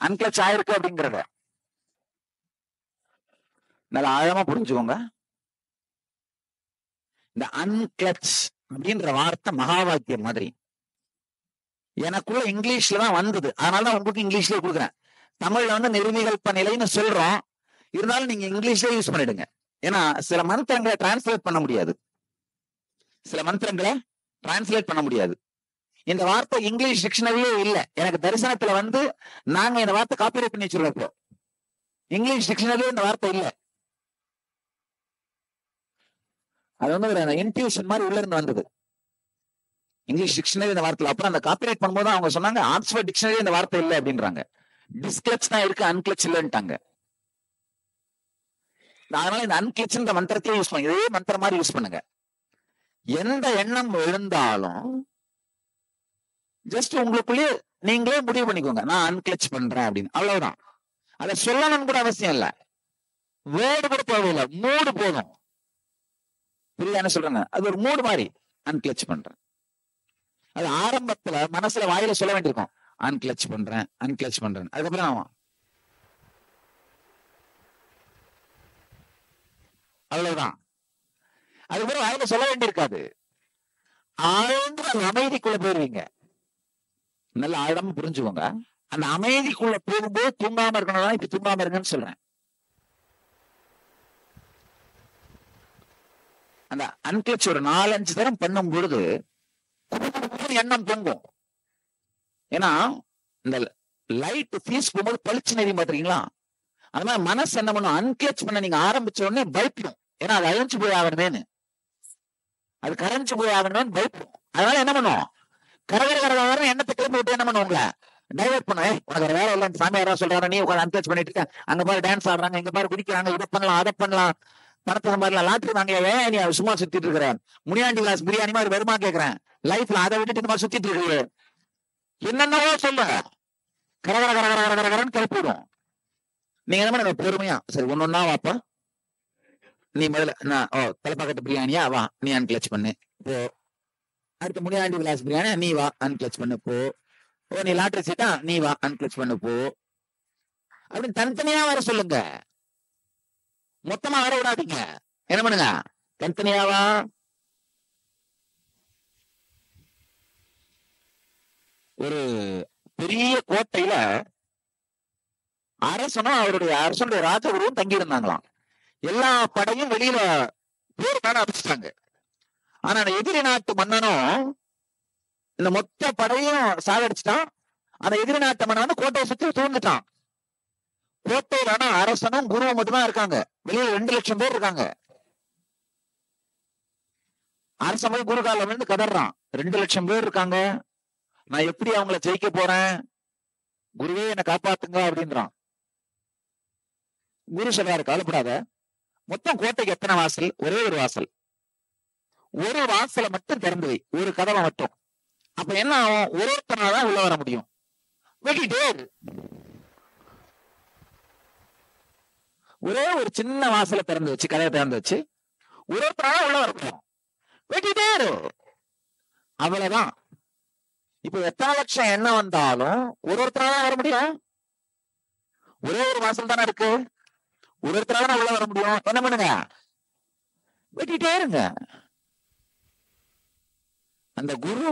அன்கிளச் ஆயிருக்கு அப்படிங்கிறத நல்லா ஆழமா புரிஞ்சுக்கோங்க. இந்த அன்கிளச் அப்படின்ற வார்த்தை மகா வாக்கியம் மாதிரி எனக்குள்ள இங்கிலீஷ்ல தான் வந்தது, அதனாலதான் உங்களுக்கு இங்கிலீஷ்லயே கொடுக்குறேன். தமிழ்ல நிர்விகல்ப நிலைன்னு சொல்றோம், இருந்தாலும் நீங்க இங்கிலீஷ்ல யூஸ் பண்ணிடுங்க. ஏன்னா சில மந்திரங்களை டிரான்ஸ்லேட் பண்ண முடியாது, சில மந்திரங்களை டிரான்ஸ்லேட் பண்ண முடியாது. இந்த வார்த்தை இங்கிலீஷ் டிக்ஷனரியே இல்ல. எனக்கு தரிசனத்துல நாங்க இந்த வார்த்தை காப்பிரைட் பண்ணி வச்சிருக்கோம். இங்கிலீஷ் டிக்ஷனரியே இந்த வார்த்தை இல்ல. அது ஒரு இன்ட்யூஷன் மாதிரி உள்ள இருந்து வந்தது. இங்கிலீஷ் டிக்ஷனரி இந்த வார்த்தை. அப்புறம் அந்த காப்பிரைட் பண்ணும்போது அவங்க சொன்னாங்க ஆக்ஸ்போர்ட் டிக்ஷனரி இந்த வார்த்தை இல்லை அப்படின்றாங்க. டிஸ்கிளச் தான் இருக்கு, அன்கிளச் இல்லைன்ட்டாங்க. அதனால இந்த அன்கிளச் மந்திரத்தையே யூஸ் பண்ணுங்க, இதே மந்திரம் மாதிரி யூஸ் பண்ணுங்க. எந்த எண்ணம் எழுந்தாலும் ஜஸ்ட் உங்களுக்குள்ளேயே நீங்களே முடிவு பண்ணிக்கோங்க, நான் அன்கிளச் பண்றேன் அப்படின்னு. அவ்வளவுதான். அதை சொல்லணும்னு கூட அவசியம் இல்லை, வேர்டு கூட தேவையில்லை, மூடு போதும். புரியுதா என்ன சொல்றேங்க? அது ஒரு மூடு மாதிரி, அன்கிளச் பண்றேன். அது ஆரம்பத்துல மனசுல வாயில சொல்ல வேண்டியிருக்கும், அன்கிளச் பண்றேன், அன்கிளச் பண்றேன். அதுக்கப்புறம் ஆமா, அவ்வளவுதான். அதுக்கப்புறம் வாயில சொல்ல வேண்டியிருக்காது. ஆழ்ந்த அமைதிக்குள்ள போயிருவீங்க. நல்ல ஆழமா புரிஞ்சுக்கோங்க. அந்த அமைதிக்குள்ள போகும்போது தூங்காம இருக்கணும். இப்ப தூங்காம இருங்கன்னு சொல்றேன். அந்த அன்கிளச் ஒரு 4-5 தரம் பண்ணும் பொழுது எண்ணம் பொங்கும். ஏன்னா இந்த லைட் ஃபீஸ் போகும்போது பளிச்சு நெறியும் பாத்துறீங்களா? அது மாதிரி மனசு என்ன பண்ணும், அன்கிளச் பண்ண நீங்க ஆரம்பிச்ச உடனே பயப்படும். ஏன்னா அது அழிஞ்சு போய் ஆகணுமேனு, அது கரைஞ்சு போய் ஆகணும்னு பயப்படும். அதனால என்ன பண்ணும், கரகர எண்ணத்தை கிளம்பி விட்டு என்ன பண்ணுவோம், உங்களை டைவர்ட் பண்ண. உனக்கு ஒரு வேலை இல்லை, சாமியாரா சொல்றாரு, நீ உட்காந்து அன்கிளச் பண்ணிட்டு இருக்க, அங்க பாரு டான்ஸ் ஆடுறாங்க, இங்க பாரு குடிக்கிறாங்க, இதை பண்ணலாம் அதை பண்ணலாம், பணத்தை சம்பாதிக்கலாம், லாட்டரி வாங்க, நீ சும்மா சுத்திட்டு இருக்கிற, முனியாண்டி கிளாஸ் பிரியாணி மாதிரி வருமா கேட்கிறேன், லைஃப்ல அதை விட்டுட்டு இந்த மாதிரி சுத்திட்டு இருக்கு, என்னென்னவோ சொல்ல கரகர கரகர கரகரன்னு கிளப்பிடும். நீங்க என்ன பண்ண, பொறுமையா சரி ஒன்னொன்னா வாப்பா, நீ முதல்ல தலைப்பாக்கட்டு பிரியாணியா வா, நீ அன்கிளச் பண்ணு போ. அடுத்து முனியாண்டி கிளாஸ் பிரியாணி, நீ வா அன்கிளச் பண்ணு போ. நீ லாட்டரி சீட்டா, நீ வா அன்கிளச் பண்ணு போ. அப்படின்னு தனித்தனியா வர சொல்லுங்க, மொத்தமா வர விடாதீங்க. என்ன பண்ணுங்க, தனித்தனியாவா. ஒரு பெரிய கோட்டையில அரசனுடைய ராஜகுருவும் தங்கி இருந்தாங்களாம். எல்லா படையும் வெளியில போர் மேல அடிச்சுட்டாங்க. ஆனா எதிரி நாட்டு மன்னனும் இந்த மொத்த படையும் சாகடிச்சுட்டான். அந்த எதிரி நாட்டு மன்னன் கோட்டையை சுத்தி தூங்கிட்டான். கோட்டையில ஆனா அரசனும் குருவும் மட்டும்தான் இருக்காங்க, வெளியில 2 லட்சம் பேர் இருக்காங்க. அரசன் போய் குரு காலில் விழுந்து கதறான், 2 லட்சம் பேர் இருக்காங்க, நான் எப்படி அவங்கள ஜெயிக்க போறேன், குருவே என்னை காப்பாத்துங்க அப்படின்றான். குரு சொல்றாரு, கவலைப்படாத, மொத்தம் கோட்டைக்கு எத்தனை வாசல், ஒரே ஒரு வாசல், ஒரு வாசலை மட்டும் திறந்து வை, ஒரு கதவை மட்டும். அப்ப என்ன ஆகும், ஒருத்தனாதான் உள்ள வர முடியும். வெட்டிட்டே ஒரே ஒரு சின்ன வாசலை திறந்து வச்சு, கதையை திறந்து வச்சு ஒருத்தனாதான் உள்ள வர முடியும். வெட்டிட்டே அவ்வளவுதான். இப்ப எத்தனை லட்சம் எண்ணம் வந்தாலும் ஒருத்தனாதான் வர முடியும். ஒரே ஒரு வாசல் தானே இருக்கு, ஒருத்தராக உள்ள வர முடியும். என்ன பண்ணுங்க, வெட்டிட்டே இருங்க. அந்த குரு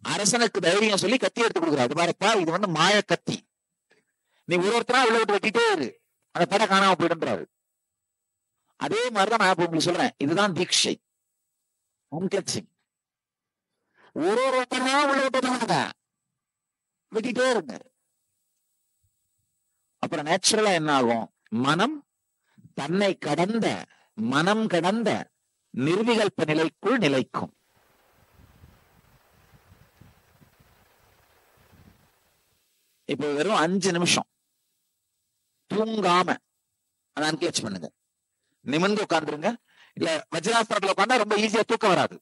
அரசனுக்கு தைரியம் சொல்லி கத்தி எடுத்து கொடுக்குறாரு. பாருப்பா, இது வந்து மாய கத்தி, நீ ஒருத்தரா உள்ள விட்டு வெட்டிட்டே இரு, அந்த படம் காணாம போயிடுன்றாரு. அதே மாதிரிதான் நான் உங்களுக்கு சொல்றேன், இதுதான் தீட்சை. ஒருத்தரா உள்ள விட்டு வெட்டிட்டே இருங்க. அப்புறம் நேச்சுரலா என்ன ஆகும், மனம் தன்னை கடந்த, மனம் கடந்த நிர்விகல்ப நிலைக்குள் நிலைக்கும். இப்போ வெறும் 5 நிமிஷம் தூங்காம அதை அன்கேட்ச் பண்ணுங்க. நிமிர்ந்து உட்கார்ந்துருங்க. இல்ல வஜ்ராசனத்துல உட்கார்ந்தா ரொம்ப ஈஸியா தூக்கம் வராது.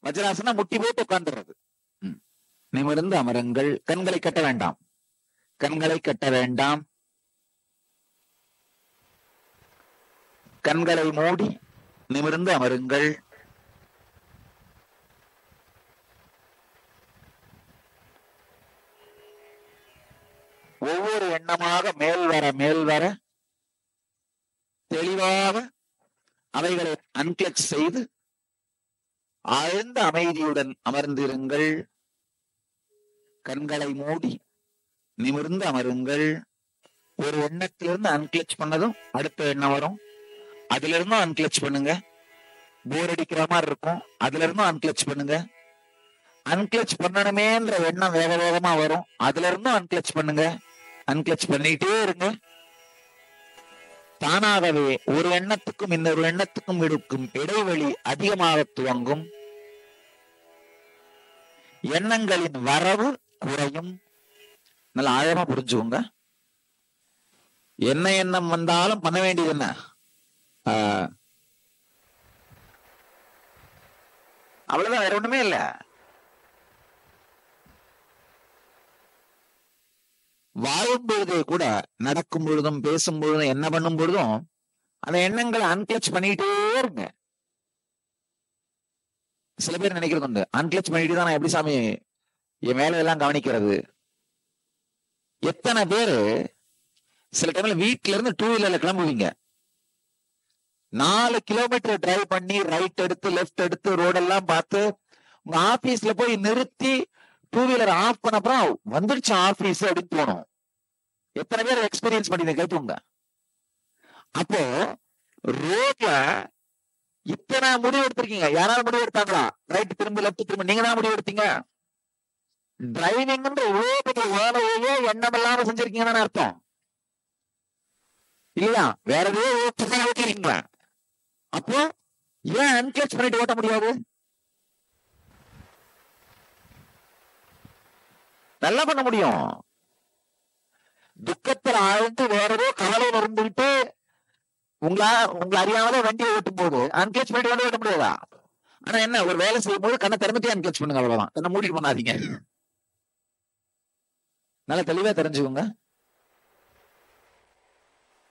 வஜ்ராசனா முட்டி போட்டு உட்கார்ந்துறது. நிமிர்ந்து அமருங்கள். கண்களை கட்ட வேண்டாம், கண்களை கட்ட வேண்டாம். கண்களை மூடி நிமிர்ந்து அமருங்கள். ஒவ்வொரு எண்ணமாக மேல் வர மேல் வர தெளிவாக அவைகளை அன்கிளச் செய்து ஆழ்ந்த அமைதியுடன் அமர்ந்திருங்கள். கண்களை மூடி நிமிர்ந்து அமருங்கள். ஒரு எண்ணத்திலிருந்து அன்கிளச் பண்ணதும் அடுத்த எண்ணம் வரும், அதுல இருந்தும் அன்கிளச் பண்ணுங்க. போர் அடிக்கிற மாதிரி இருக்கும், அதுல இருந்தும் அன்கிளச் பண்ணுங்க. அன்கிளச் பண்ணணுமேன்ற எண்ணம் வேக வேகமா வரும், அதுல இருந்தும் அன்கிளச் பண்ணுங்க. அன்கிளச் பண்ணிட்டே இருங்க. தானாகவே ஒரு எண்ணத்துக்கும் இன்னொரு எண்ணத்துக்கும் இருக்கும் இடைவெளி அதிகமாக துவங்கும். எண்ணங்களின் வரவு குறையும். நல்லா ஆழமா புரிஞ்சுக்கோங்க. என்ன எண்ணம் வந்தாலும் பண்ண வேண்டியது என்ன, அவ்வளவுதான், வேற ஒண்ணுமே இல்ல. வாழும் பொழுதே கூட, நடக்கும் பொழுதும் பேசும் பொழுதும் என்ன பண்ணும் பொழுதும் அந்த எண்ணங்களை அன்கிளச் பண்ணிட்டே இருங்க. சில பேர் நினைக்கிறது உண்டு, அன்கிளச் பண்ணிட்டு தான் நான் எப்படி சாமி என் மேல எல்லாம் கவனிக்கிறது. எத்தனை பேரு சில டைம்ல வீட்டுல இருந்து 2 வீலர்ல கிளம்புவீங்க, 4 கிலோமீட்டர் டிரைவ் பண்ணி ரைட் எடுத்து லெப்ட் எடுத்து ரோடெல்லாம் பார்த்து உங்க ஆபீஸ்ல போய் நிறுத்தி 2 வீலர் ஆஃப் பண்ண அப்புறம் வந்துருச்சு ஆபீஸ் அப்படின்னு போனோம். எத்தனை பேர் எக்ஸ்பீரியன்ஸ் பண்ணி கேட்டுங்க. அப்போ ரோட்ல இத்தனை முடிவு எடுத்திருக்கீங்க, யாராவது முடிவு எடுத்தாங்களா? ரைட் திரும்ப லெப்ட் திரும்ப, நீங்க தான் முடிவு எடுத்தீங்க. டிரைவிங்ன்ற வேலையே எண்ணம் இல்லாம செஞ்சிருக்கீங்கன்னு அர்த்தம் இல்லையா? வேற ஏதோ ஓட்டிருக்கீங்களா? அப்போ ஏன் அன்கிளச் பண்ணிட்டு ஓட்ட முடியாது? நல்லா பண்ண முடியும். துக்கத்தில் ஆழ்ந்து வேறதோ கவலை இருந்துகிட்டு உங்களை அறியாமலே வண்டியை ஓட்டும் போது அன்கிளச் பண்ணிட்டு வண்டி ஓட்ட முடியாதா? ஆனா என்ன, ஒரு வேலை செய்யும் போது கண்ணை திறந்துட்டே அன்கிளச் பண்ணுங்க, அவ்வளவுதான். கண்ணை மூடிட்டு பண்ணாதீங்க. நல்லா தெளிவா தெரிஞ்சுக்கோங்க.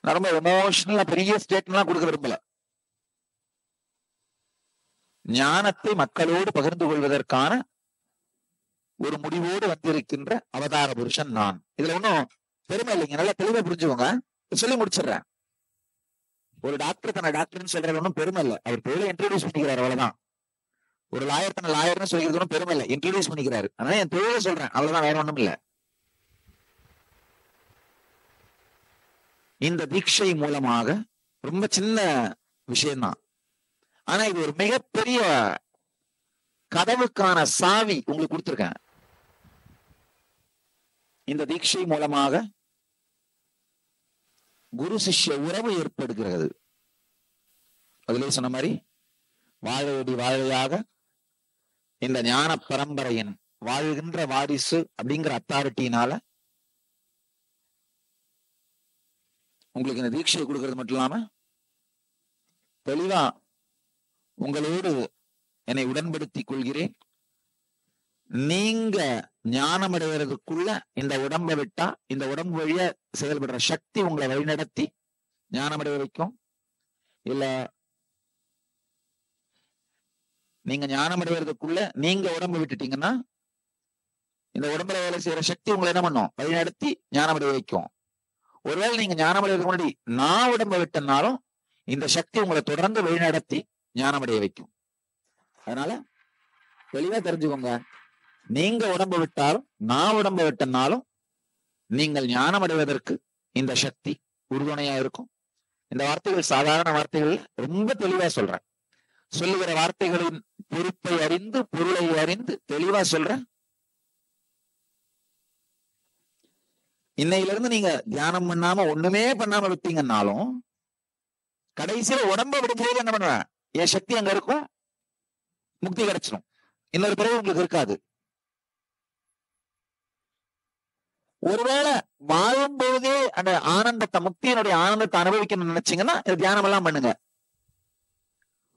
நான் ரொம்ப எமோஷனலா பெரிய ஸ்டேட்மெண்ட் கொடுக்க விரும்பல. ஞானத்தை மக்களோடு பகிர்ந்து கொள்வதற்கான ஒரு முடிவோடு வந்திருக்கின்ற அவதார புருஷன் நான். இதுல ஒன்னும் பெருமை இல்லைங்க, நல்லா தெளிவா புரிஞ்சுக்கோங்க. சொல்லி முடிச்சிடுறேன். ஒரு டாக்டர் தன்னை டாக்டர்னு சொல்றது ஒன்றும் பெருமை இல்லை, அவர் தொழிலை இன்ட்ரோடியூஸ் பண்ணிக்கிறார், அவ்வளவுதான். ஒரு லாயர் தன்னை லாயர்னு சொல்லிக்கிறது ஒன்றும் பெருமை இல்லை, இன்ட்ரோடியூஸ் பண்ணிக்கிறாரு. அதனால என் தொழிலை சொல்றேன், அவ்வளவுதான், வேற ஒண்ணும் இல்லை. இந்த தீட்சை மூலமாக ரொம்ப சின்ன விஷயம்தான், ஆனா இது ஒரு மிகப்பெரிய கதவுக்கான சாவி உங்களுக்கு கொடுத்திருக்கேன். இந்த தீட்சை மூலமாக குரு சிஷ்ய உறவு ஏற்படுகிறது. அதுல சொன்ன மாதிரி வாழையடி வாழையாக இந்த ஞான பரம்பரையின் வாழ்கின்ற வாரிசு அப்படிங்கிற அத்தாரிட்டினால உங்களுக்கு இந்த தீட்சையை கொடுக்கறது மட்டும் இல்லாம தெளிவா உங்களோடு என்னை உடன்படுத்திக் கொள்கிறேன். நீங்க ஞானம் அடைவதற்குள்ள இந்த உடம்பை விட்டா இந்த உடம்பு வழியா செயல்படுற சக்தி உங்களை வழிநடத்தி ஞானம் அடைய வைக்கும். இல்ல நீங்க ஞானம் அடைவதற்குள்ள நீங்க உடம்பு விட்டுட்டீங்கன்னா இந்த உடம்புல வேலை செய்யற சக்தி உங்களை என்ன பண்ணும், வழிநடத்தி ஞானம் அடைய வைக்கும். ஒருவேளை நீங்க ஞானம் அடைவதற்கு முன்னாடி நான் உடம்பை விட்டனாலும் இந்த சக்தி உங்களை தொடர்ந்து வழிநடத்தி ஞானமடைய வைக்கும். அதனால தெளிவா தெரிஞ்சுக்கோங்க, நீங்க உடம்பு விட்டாலும் நான் உடம்பை விட்டனாலும் நீங்கள் ஞானம் அடைவதற்கு இந்த சக்தி உறுதுணையா இருக்கும். இந்த வார்த்தைகள் சாதாரண வார்த்தைகள், ரொம்ப தெளிவா சொல்றேன். சொல்லுகிற வார்த்தைகளின் பொறுப்பை அறிந்து பொருளை அறிந்து தெளிவா சொல்றேன். இன்னையில இருந்து நீங்க தியானம் பண்ணாம ஒண்ணுமே பண்ணாம விட்டீங்கன்னாலும் கடைசியில உடம்ப விடும்போது என்ன பண்ணுவேன், என் சக்தி அங்க இருக்கும், முக்தி கிடைச்சிடும். இன்னொரு பிறகு உங்களுக்கு இருக்காது. ஒருவேளை வாழும்போதே அந்த ஆனந்தத்தை, முக்தியினுடைய ஆனந்தத்தை அனுபவிக்கணும்னு நினைச்சீங்கன்னா தியானம் எல்லாம் பண்ணுங்க.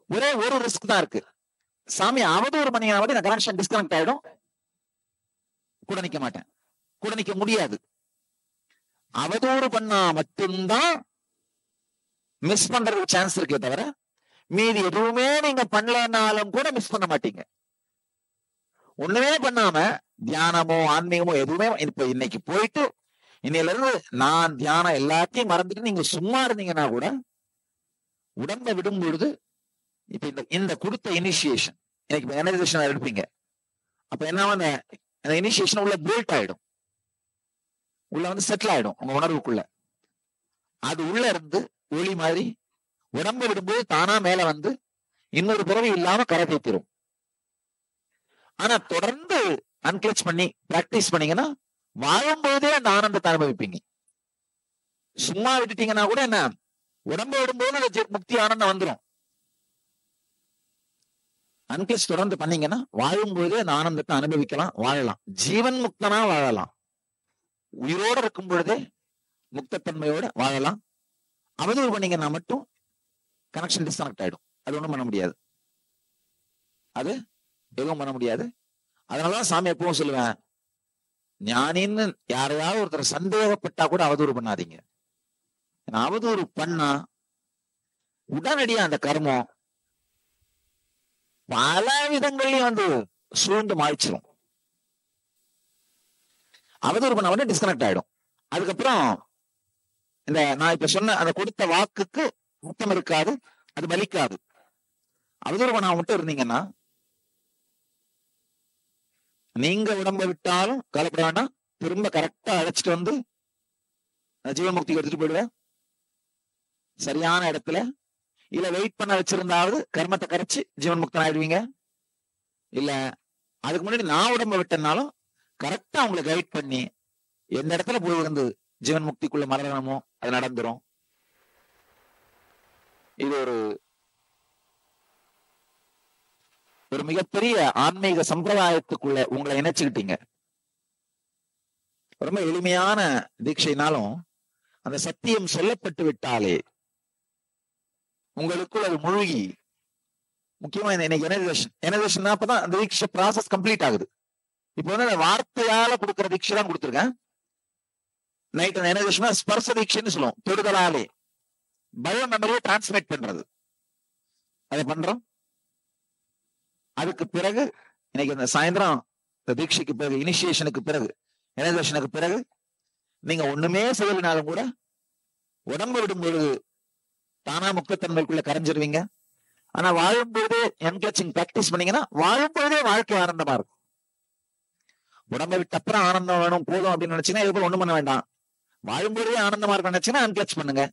ஒரே ஒரு ரிஸ்க் தான் இருக்கு. சாமி அவதூறு பண்ணிங்கன்னா நான் கனெக்ஷன் டிஸ்கனெக்ட் ஆயிடும், கூட நிக்க மாட்டேன், கூட நிக்க முடியாது. அவதூறு பண்ணா மட்டும்தான் மிஸ் பண்றதுக்கு சான்ஸ் இருக்கே தவிர மீதி எதுவுமே நீங்க பண்ணலனாலும் கூட மிஸ் பண்ண மாட்டீங்க. ஒண்ணுமே பண்ணாம தியானமோ ஆன்மீகமோ எதுவுமே இப்ப இன்னைக்கு போயிட்டு இன்னையில இருந்து நான் தியானம் எல்லாத்தையும் மறந்துட்டு நீங்க சும்மா இருந்தீங்கன்னா கூட உடம்பை விடும் பொழுது இப்ப இந்த கொடுத்த இனிஷியேஷன் இன்னைக்கு எனர்ஜேஷன் எடுப்பீங்க. அப்ப என்ன அந்த இனிஷியேஷன் உள்ள பில்ட் ஆயிடும், உள்ள வந்து செட்டில் ஆயிடும் உங்க உணர்வுக்குள்ள. அது உள்ள இருந்து ஒளி மாதிரி உடம்பு விடும்போது தானா மேல வந்து இன்னொரு பிறவி இல்லாம கரை தேத்திரும். ஆனா தொடர்ந்து அன்கிளச் பண்ணி பிராக்டிஸ் பண்ணீங்கன்னா வாழும்போதே அந்த ஆனந்தத்தை அனுபவிப்பீங்க. சும்மா விட்டுட்டீங்கன்னா கூட என்ன, உடம்பு விடும்போது அந்த முக்தி ஆனந்தம் வந்துடும். அன்கிளச் தொடர்ந்து பண்ணீங்கன்னா வாழும்போதே அந்த ஆனந்தத்தை அனுபவிக்கலாம், வாழலாம், ஜீவன் முக்தனா வாழலாம். உயிரோட இருக்கும் பொழுதே முக்தத்தன்மையோட வாழலாம். அவதூறு பண்ணீங்கன்னா மட்டும் கனெக்ஷன் டிஸ்கனெக்ட் ஆயிடும். அது ஒண்ணும் பண்ண முடியாது, அது எதுவும் பண்ண முடியாது. அதனாலதான் சாமி எப்பவும் சொல்லுவேன், ஞானின்னு யாரையாவது ஒருத்தர் சந்தேகப்பட்டா கூட அவதூறு பண்ணாதீங்க. அவதூறு பண்ணா உடனடியா அந்த கர்மம் பல விதங்கள்லயும் வந்து சூழ்ந்து மாய்ச்சிரும். அவதூறு பண்ண உடனே டிஸ்கனெக்ட் ஆயிடும். அதுக்கப்புறம் இந்த நான் இப்ப சொன்ன அந்த கொடுத்த வாக்குக்கு முத்தம் இருக்காது, அது பலிக்காது. அவதூறு பண்ணாம மட்டும் இருந்தீங்கன்னா நீங்க உடம்ப விட்டாலும் கவலைப்பட வேண்டாம், திரும்ப கரெக்டா அழைச்சிட்டு வந்து ஜீவன் முக்திக்கு எடுத்துட்டு போயிடுவேன். சரியான இடத்துல இல்ல வெயிட் பண்ண வச்சிருந்தாவது கர்மத்தை கரைச்சு ஜீவன் முக்தன் ஆயிடுவீங்க. இல்ல அதுக்கு முன்னாடி நான் உடம்ப விட்டனாலும் கரெக்டா உங்களை கைட் பண்ணி எந்த இடத்துல போய் இருந்து ஜீவன் முக்திக்குள்ள மரணமோ அது நடந்துரும். இது ஒரு மிகப்பெரிய ஆன்மீக சம்பிரதாயத்துக்குள்ள உங்களை இணைச்சுக்கிட்டீங்க. ரொம்ப எளிமையான தீட்சைனாலும் அந்த சத்தியம் சொல்லப்பட்டு விட்டாலே உங்களுக்குள்ள அது முழுகி, முக்கியமா இன்னைக்கு எனர்ஜேஷன் அப்பதான் அந்த தீட்சை ப்ராசஸ் கம்ப்ளீட் ஆகுது. இப்ப வந்து அந்த வார்த்தையால கொடுக்குற தீட்சை தான் கொடுத்துருக்கேன். நைட் அந்த எனர்ஜேஷன் ஸ்பர்ச தீட்சைன்னு சொல்லுவோம், தொடுதலாலே பயோ மெமரியை டிரான்ஸ்மிட் பண்றது, அதை பண்றோம். அதுக்கு பிறகு இன்னைக்கு இந்த சாயந்தரம் இந்த தீட்சைக்கு பிறகு, இனிஷியேஷனுக்கு பிறகு, எனர்ஜேஷனுக்கு பிறகு நீங்க ஒண்ணுமே செய்யலினாலும் கூட உடம்பு விடும் பொழுது தானா முக்தத்தன்மைக்குள்ள கரைஞ்சிருவீங்க. ஆனா வாழும்பொழுதே என்கேஜிங் பிராக்டிஸ் பண்ணீங்கன்னா வாழும்பொழுதே வாழ்க்கை ஆனந்தமா இருக்கும். உடம்பை விட்டு அப்புறம் ஆனந்தம் வேணும் போதும் அப்படின்னு நினைச்சீங்கன்னா இது போல ஒண்ணும் பண்ண வேண்டாம். வாழும்பொழுதே ஆனந்தமா இருக்கும் நினைச்சீங்கன்னா அன்கேட்ச் பண்ணுங்க.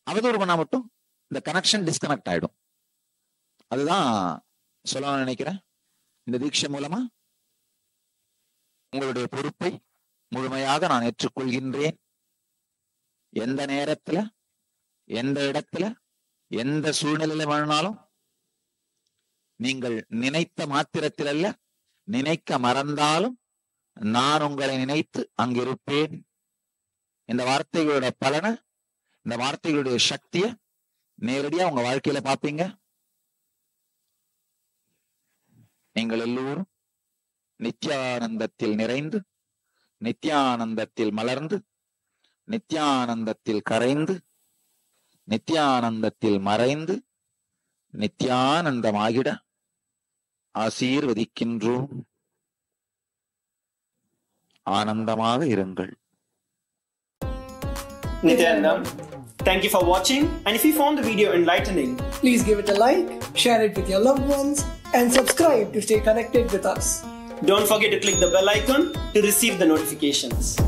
அவதூறு பண்ணா மட்டும் இந்த கனெக்ஷன் டிஸ்கனெக்ட் ஆயிடும். அதுதான் சொல்ல நினைக்கிறேன். இந்த தீட்சை மூலமா உங்களுடைய பொறுப்பை முழுமையாக நான் ஏற்றுக்கொள்கின்றேன். எந்த நேரத்துல, எந்த இடத்துல, எந்த சூழ்நிலையில வேணாலும் நீங்கள் நினைத்த மாத்திரத்தில் அல்ல, நினைக்க மறந்தாலும் நான் உங்களை நினைத்து அங்கிருப்பேன். இந்த வார்த்தைகளோட பலனை, இந்த வார்த்தைகளுடைய சக்தியை நேரடியா உங்க வாழ்க்கையில பார்ப்பீங்க. நீங்கள் எல்லோரும் நித்யானந்தத்தில் நிறைந்து, நித்யானந்தத்தில் மலர்ந்து, நித்யானந்தத்தில் கரைந்து, நித்யானந்தத்தில் மறைந்து, நித்யானந்தமாகிட ஆசீர்வதிக்கின்றோம். ஆனந்தமாக இருங்கள்.
Nityanandam. Thank you for watching, and if you found the video enlightening,
please give it a like, share it with your loved ones, and subscribe to stay connected with us.
Don't forget to click the bell icon to receive the notifications.